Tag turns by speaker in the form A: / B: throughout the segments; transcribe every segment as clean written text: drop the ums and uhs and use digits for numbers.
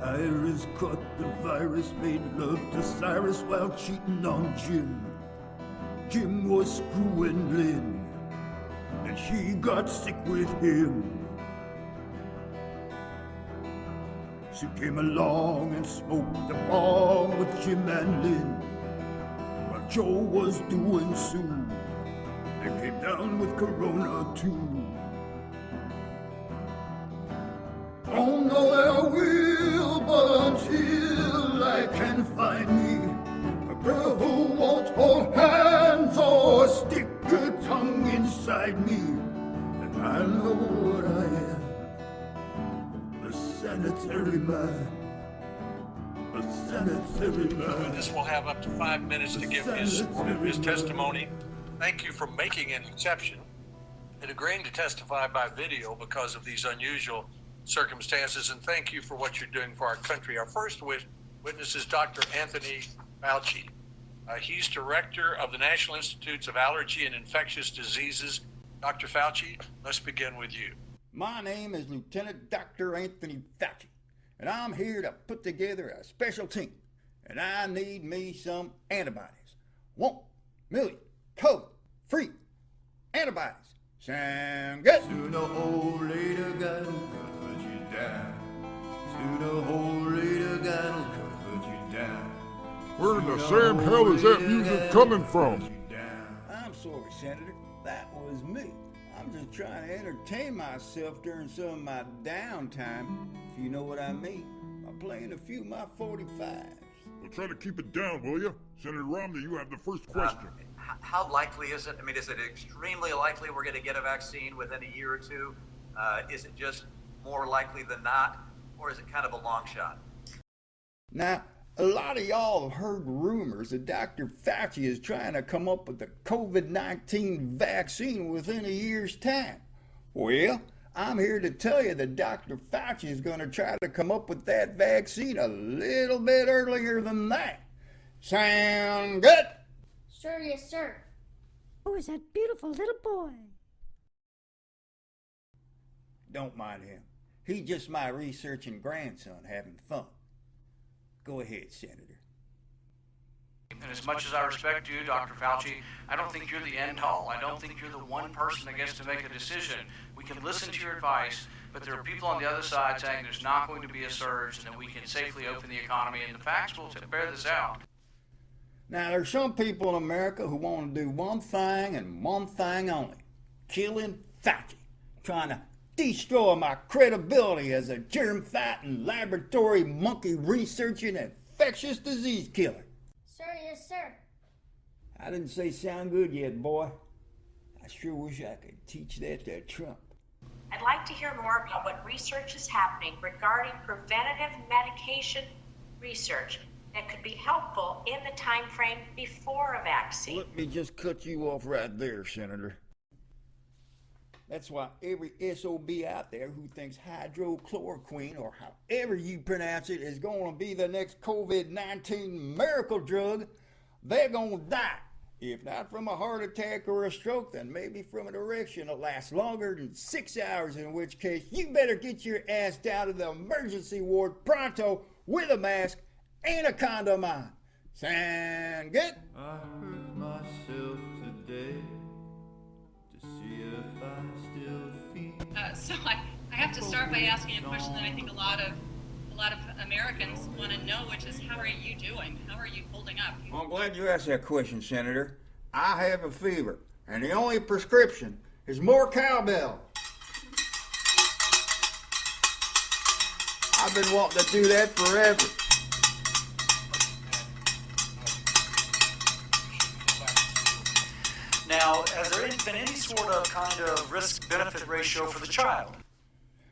A: Iris caught the virus, made love to Cyrus while cheating on Jim. Jim was screwing Lynn, and she got sick with him. She came along and smoked a bong with Jim and Lynn, while Joe was doing Sue. They came down with Corona too. Oh no, there will, but until I can find me a girl who won't hold hands or stick her tongue inside me, and I know what I am, a sanitary man, a sanitary man.
B: Witness will have up to 5 minutes to give his testimony. Thank you for making an exception and agreeing to testify by video because of these unusual circumstances, and thank you for what you're doing for our country. Our first witness is Dr. Anthony Fauci. He's director of the National Institutes of Allergy and Infectious Diseases. Dr. Fauci, let's begin with you.
A: My name is Lieutenant Dr. Anthony Fauci, and I'm here to put together a special team, and I need me some antibodies. 1 million COVID-free antibodies. Sound good? Sooner or later, God will cut you down. Sooner or later, God will cut you down.
C: Where in the Sam hell is that music coming from?
A: I'm sorry, Senator. That was me. I'm just trying to entertain myself during some of my downtime, if you know what I mean. I'm playing a few of my 45s.
C: Well, try to keep it down, will you? Senator Romney, you have the first question.
D: How likely is it? I mean, is it extremely likely we're going to get a vaccine within a year or two? Is it just more likely than not? Or is it kind of a long shot?
A: Now, a lot of y'all have heard rumors that Dr. Fauci is trying to come up with the COVID-19 vaccine within a year's time. Well, I'm here to tell you that Dr. Fauci is going to try to come up with that vaccine a little bit earlier than that. Sound good?
E: Sir, yes, sir.
F: Who is that beautiful little boy?
A: Don't mind him. He's just my researching grandson having fun. Go ahead, Senator.
G: And as much as I respect you, Dr. Fauci, I don't think you're the end all. I don't think you're the one person that gets to make a decision. We can listen to your advice, but there are people on the other side saying there's not going to be a surge and that we can safely open the economy, and the facts will bear this out.
A: Now, there's some people in America who want to do one thing and one thing only. Killing Fauci. Trying to destroy my credibility as a germ-fighting, laboratory monkey researching infectious disease killer.
E: Sir, yes, sir.
A: I didn't say sound good yet, boy. I sure wish I could teach that to Trump.
H: I'd like to hear more about what research is happening regarding preventative medication research that could be helpful in the time frame before a vaccine.
A: Let me just cut you off right there, Senator. That's why every SOB out there who thinks hydrochloroquine, or however you pronounce it, is going to be the next COVID-19 miracle drug, they're going to die. If not from a heart attack or a stroke, then maybe from an erection that lasts longer than 6 hours, in which case you better get your ass down to the emergency ward pronto with a mask and a condom on. Sound good? I hurt myself today to see if I still feel.
I: So I have to start by asking a question that I think a lot of Americans want to know, which is, how are you doing? How are you holding up?
A: Well, I'm glad you asked that question, Senator. I have a fever, and the only prescription is more cowbell. I've been wanting to do that forever.
D: Now, has there been any sort of kind of risk-benefit ratio for the child?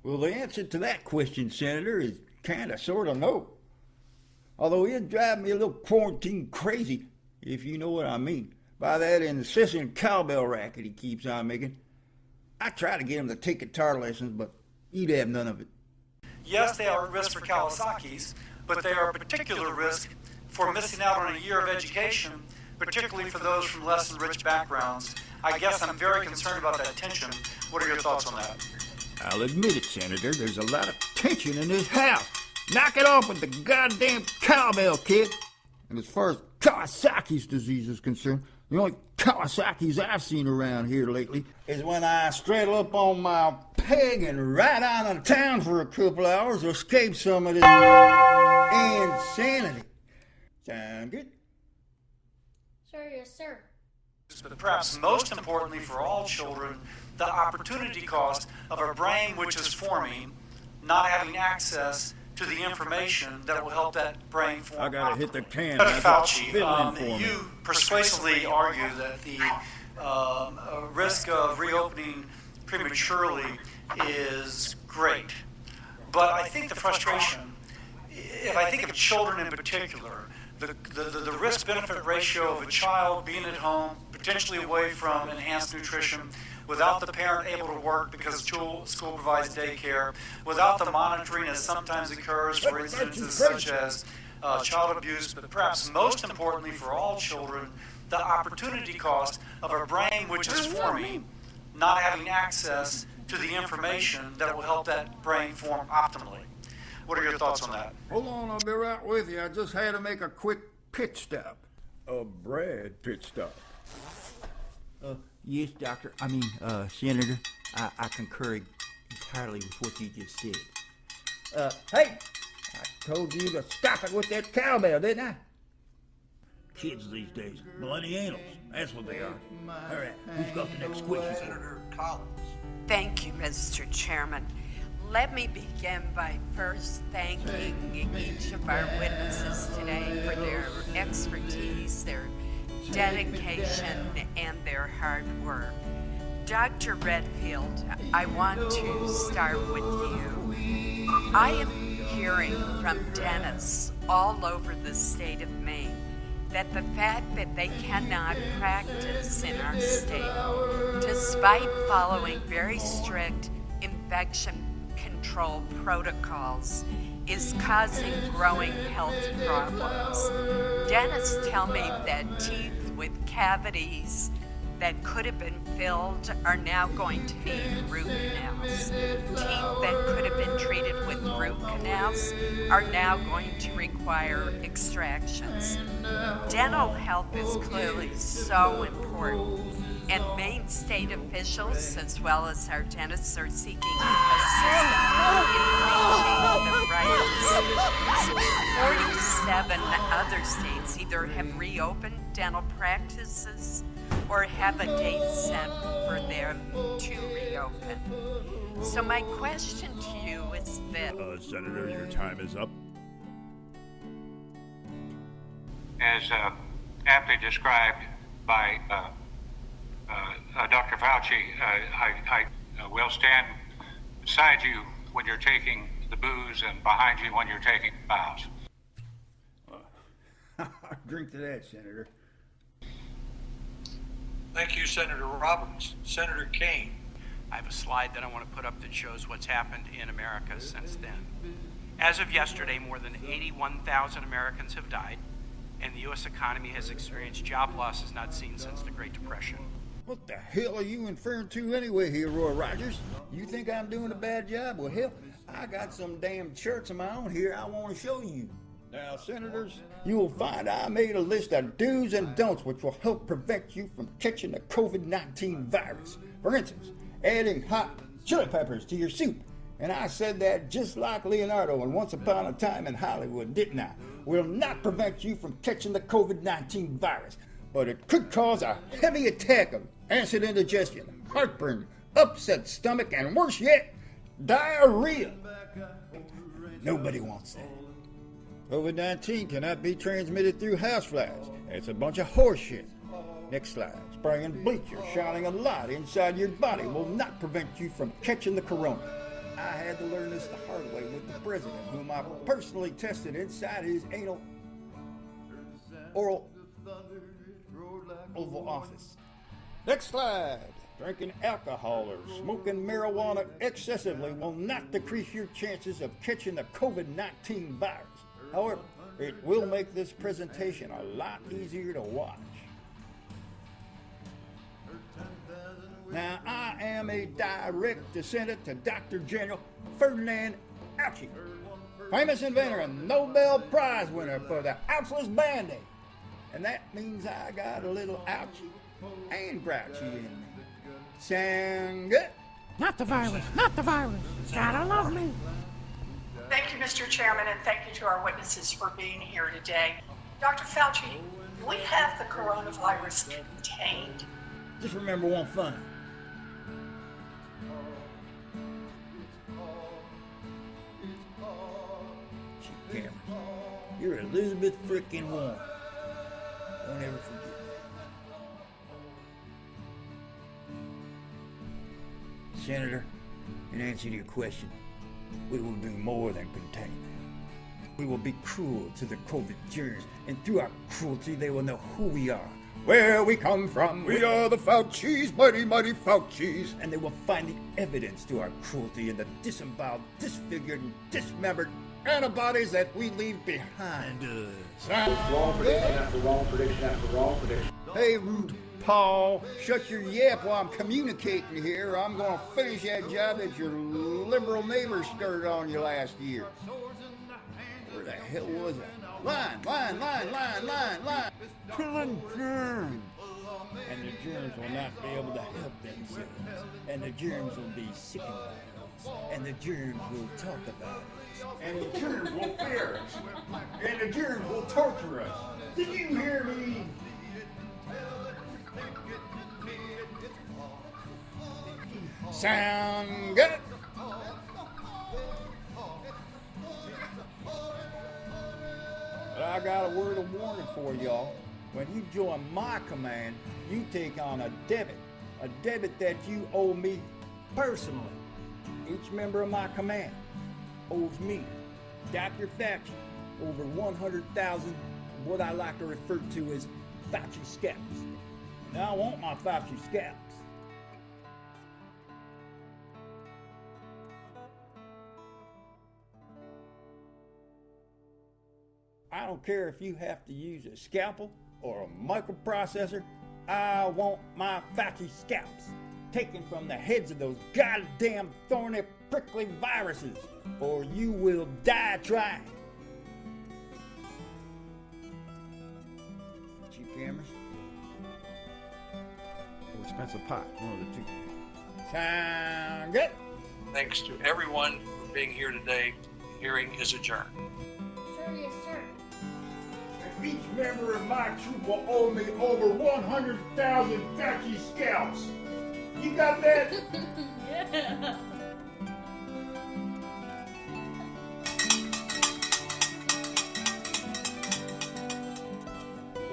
A: Well, the answer to that question, Senator, is kind of, sort of no. Although it'd drive me a little quarantine crazy, if you know what I mean, by that incessant cowbell racket he keeps on making. I try to get him to take guitar lessons, but he'd have none of it.
D: Yes, they are at risk for Kawasaki's, but they are a particular risk for missing out on a year of education, particularly for those from less than rich backgrounds. I guess I'm very concerned about that tension. What are your thoughts on that?
A: I'll admit it, Senator. There's a lot of tension in this house. Knock it off with the goddamn cowbell, kid. And as far as Kawasaki's disease is concerned, the only Kawasaki's I've seen around here lately is when I straddle up on my peg and ride out of town for a couple hours to escape some of this insanity. Sound good?
E: Sir, yes, sir.
D: But perhaps most importantly for all children, the opportunity cost of a brain which is forming, not having access to the information that will help that brain form.
A: I gotta hit the can.
D: Dr. Fauci,
A: you
D: you persuasively argue that the risk of reopening prematurely is great. But I think the frustration, if I think of children in particular, the risk-benefit ratio of a child being at home, potentially away from enhanced nutrition, without the parent able to work because school provides daycare, without the monitoring as sometimes occurs for incidences such as child abuse, but perhaps most importantly for all children, the opportunity cost of a brain which is forming, not having access to the information that will help that brain form optimally. What are your thoughts on that?
A: Hold on, I'll be right with you. I just had to make a quick pit stop. A Brad pit stop. Yes, Doctor. Senator. I concur entirely with what you just said. Hey! I told you to stop it with that cowbell, didn't I? Kids these days, millennials. That's what they are. All right, who's got the next question?
B: Senator Collins.
J: Thank you, Mr. Chairman. Let me begin by first thanking each of our witnesses today for their expertise, their dedication, and their hard work. Dr. Redfield, I want to start with you. I am hearing from dentists all over the state of Maine that the fact that they cannot practice in our state, despite following very strict infection control protocols, is causing growing health problems. Dentists tell me that teeth with cavities that could have been filled are now going to need root canals. Teeth that could have been treated with root canals are now going to require extractions. Dental health is clearly so important, and Maine state officials, as well as our dentists, are seeking assistance in reaching the right decisions. 47 other states either have reopened dental practices or have a date set for them to reopen. So my question to you is this.
C: Senator, your time is up.
K: As aptly described by Dr. Fauci, I will stand beside you when you're taking the booze and behind you when you're taking bows.
A: Drink to that, Senator.
B: Thank you, Senator Roberts. Senator Kane.
G: I have a slide that I want to put up that shows what's happened in America since then. As of yesterday, more than 81,000 Americans have died, and the U.S. economy has experienced job losses not seen since the Great Depression.
A: What the hell are you inferring to anyway here, Roy Rogers? You think I'm doing a bad job? Well, hell, I got some damn charts of my own here I want to show you. Now, Senators, you will find I made a list of do's and don'ts which will help prevent you from catching the COVID-19 virus. For instance, adding hot chili peppers to your soup. And I said that just like Leonardo in Once Upon a Time in Hollywood, didn't I? Will not prevent you from catching the COVID-19 virus, but it could cause a heavy attack of acid indigestion, heartburn, upset stomach, and worse yet, diarrhea. Nobody wants that. COVID-19 cannot be transmitted through houseflies. It's a bunch of horse shit. Next slide. Spraying bleach or shining a light inside your body will not prevent you from catching the corona. I had to learn this the hard way with the president, whom I personally tested inside his oral Oval Office. Next slide. Drinking alcohol or smoking marijuana excessively will not decrease your chances of catching the COVID-19 virus. However, it will make this presentation a lot easier to watch. Now, I am a direct descendant to Dr. General Ferdinand FAUCI, famous inventor and Nobel Prize winner for the ouchless Band-Aid. And that means I got a little ouchy and grouchy in me. Sound good?
F: Not the virus, not the virus. Gotta love me.
L: Thank you, Mr. Chairman, and thank you to our witnesses for being here today. Dr. Fauci, we have the coronavirus contained.
A: Just remember one thing. Cameron, you're Elizabeth frickin' Warren. Don't ever forget that. Senator, in answer to your question, we will do more than contain them. We will be cruel to the COVID germs, and through our cruelty, they will know who we are, where we come from. We are the Faucis, mighty, mighty Faucis. And they will find the evidence to our cruelty in the disemboweled, disfigured, and dismembered antibodies that we leave behind us.
M: Wrong prediction after wrong prediction after wrong prediction.
A: Hey, Rude Paul, shut your yap while I'm communicating here. I'm going to finish that job that your liberal neighbor started on you last year. Where the hell was I? Line. Killing germs. And the germs will not be able to help themselves. And the germs will be sick about us. And the germs will talk about us. And the germs will fear us. And the germs will torture us. Did you hear me? Sound good? But I got a word of warning for y'all. When you join my command, you take on a debit that you owe me personally. Each member of my command owes me, Dr. Fauci, over 100,000 what I like to refer to as Fauci scalps. And I want my Fauci scalps. I don't care if you have to use a scalpel or a microprocessor. I want my Fauci scalps taken from the heads of those goddamn thorny, prickly viruses, or you will die trying. Cheap cameras or expensive pot, one of the two. Sound good?
B: Thanks to everyone for being here today. The hearing is adjourned.
E: Sir, yes, sir.
A: Each member of my troop will owe me over 100,000 Fauci scalps. You got that?
E: Yeah.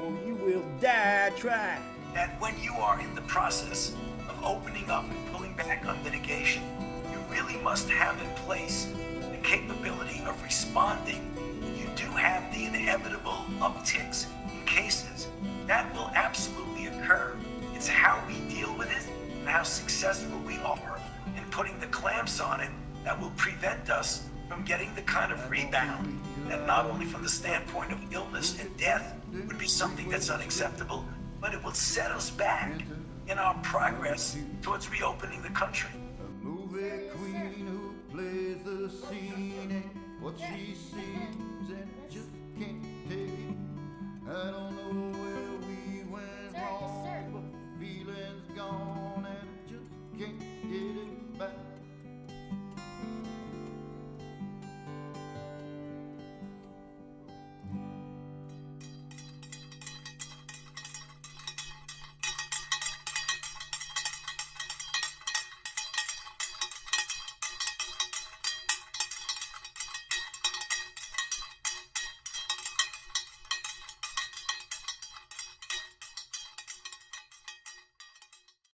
A: Or you will die trying.
N: That when you are in the process of opening up and pulling back on mitigation, you really must have in place the capability of responding when you do have the inevitable upticks in cases. That will absolutely occur. It's how we deal with it and how successful we are in putting the clamps on it that will prevent us from getting the kind of rebound that not only from the standpoint of illness and death would be something that's unacceptable, but it will set us back in our progress towards reopening the country.